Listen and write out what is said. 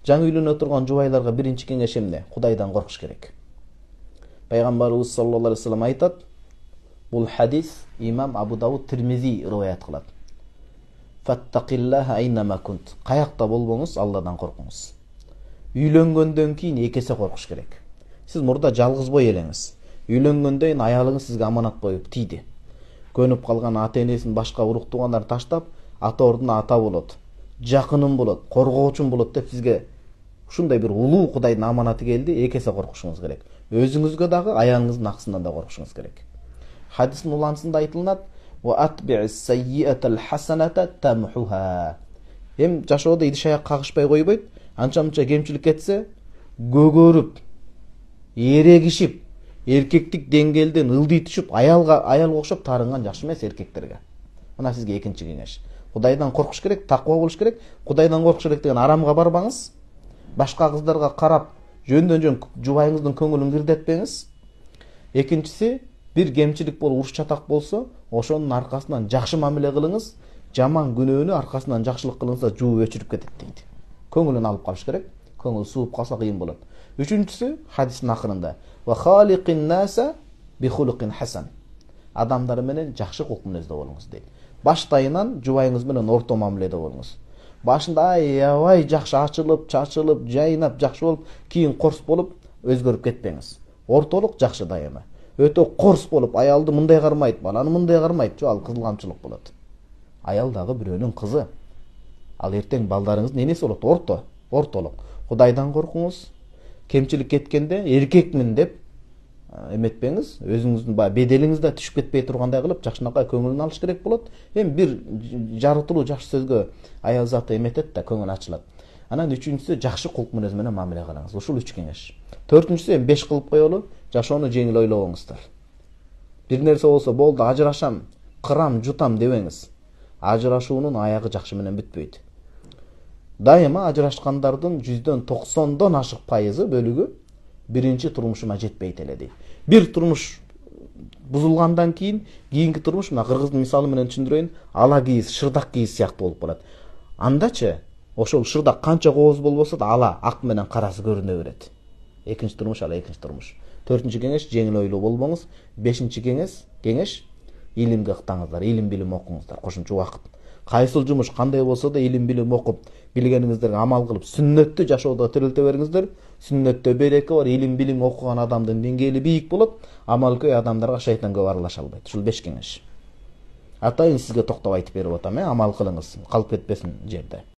жаңы үйлөнө турган жубайларга биринчи кеңеш эмне? Кудайдан коркуш керек. Пайгамбарыбыз саллаллаху алейхи вассалам айтат, бул хадис имам Абу Дауд Тирмизи риваят кылат. Фаттақиллаха айнама кунт. Каякта болбоңуз, Алладан коркуңуз. Үйлөнгөндөн кийин эки эсе коркуш керек. Сиз мурда жалгыз бой элеңиз. Үйлөнгөндөн кийин аялыңыз сизге аманат коюп тийди. Көнүп калган ата-энесин башка урук туугандар таштап, ата ордуна ата болот, жакыным болот, коргоочум болот деп сизге ушундай бир улуу Кудайдын аманаты келди, эки эсе коркушуңуз керек. Өзүңүзгө дагы, аялыңыздын акысынан да коркушуңуз керек. Хадистин уланысында айтылат: "Ва атби'ис сайyi'atal hasanata tamhuha." Эм жашоодо идиш аяк кагышпай койбойт. Анча-мынча кемчилик кетсе, көгөрүп, эрегишип, эркектик деңгээлден ылдый түшүп, аялга окшоп тарынган жакшы эмес эркектерге. Мына сизге экинчи кеңеш. Кудайдан коркуш керек, таква болуш керек. Кудайдан коркуш керек деген арамга барбаңыз. Башка кыздарга карап, жөндөн-жөн жубайыңыздын көңүлүн кирдетпеңиз. Экинчиси, бир кемчилик болуп уруш чатак болсо, ошонун аркасынан жакшы мамиле кылыңыз. Жаман күнөөнү аркасынан жакшылык кылыңызда жууп өчүрүп кетет дейт. Көңүлүн алып калыш керек. Көңүл сууп калса кыйын болот. Үчүнчүсү, хадистин акырында: "Ва халиqin nasa bi khuluqin hasan." Адамдар менен жакшы кулк мүнөздө болуңуз дейт. Баштайынан жубайыңыз менен орто мамиледе болуңуз. Башында аябай жакшы ачылып, чачылып, жайнап, жакшы болуп, кийин корс болуп өзгөрүп кетпеңиз. Ортолук жакшы дайыма. Өтө корс болуп, аялды мындай кармайт, баланы мындай кармайт, жо ал кызылгамчылык болот. Аял дагы бирөөнүн кызы. Ал эртең балдарыңыздын энеси болот, ортолук. Кудайдан коркуңуз. Кемчилик кеткенде эркекмин деп эметпеңиз, өзүңүздүн беделиңиз да түшүп кетпей тургандай кылып, жакшынакай көңүлүн алыш керек болот. Эми бир жарытылуу жакшы сөзгө аял заты эметет да көңүл ачылат. Анан үчүнчүсү, жакшы кулк мүнөз менен мамиле кылыңыз. Ушул 3 кеңеш. Төртүнчүсү, эми 5 кылып коелу, жашоону жеңил ойлобоңуздар. Бир нерсе болсо, болду, ажырашам, кырам, жутам дебеңиз. Ажырашуунун аягы жакшы менен бүтпөйт. Дайыма ажырашкандардын 90дон ашык пайызы бөлүгү биринчи турмушума жетпейт эле дейт. Бир турмуш бузулгандан кийинки турмуш, мына кыргыздын мисалы менен түшүндүрөйүн, ала кийиз, шырдак кийиз сыяктуу болуп калат. Андачы ошол шырдак канча кооз болбосо да ала ак менен карасы көрүнө берет. Экинчи турмуш ала экинчи турмуш. Төртүнчү кеңеш, жеңил ойлуу болбоңуз. Бешинчи кеңеш, илимге ыктаңыздар, илим билим окуңуздар кошумча убакыт. Кайсыл жумуш кандай болсо да илим билим окуп, билгениңиздерге амал кылып, сүннөттү жашоодо тирилте бериңиздер. Сүннөттө береке бар, илим билим окуган адамдын деңгээли бийик болот, амал көй адамдарга шайтан көп аралаша албайт. Ушул 5 кеңеш. Атайын сизге токтоп айтып берип атам, амал кылыңыз, калып кетпесин жерде.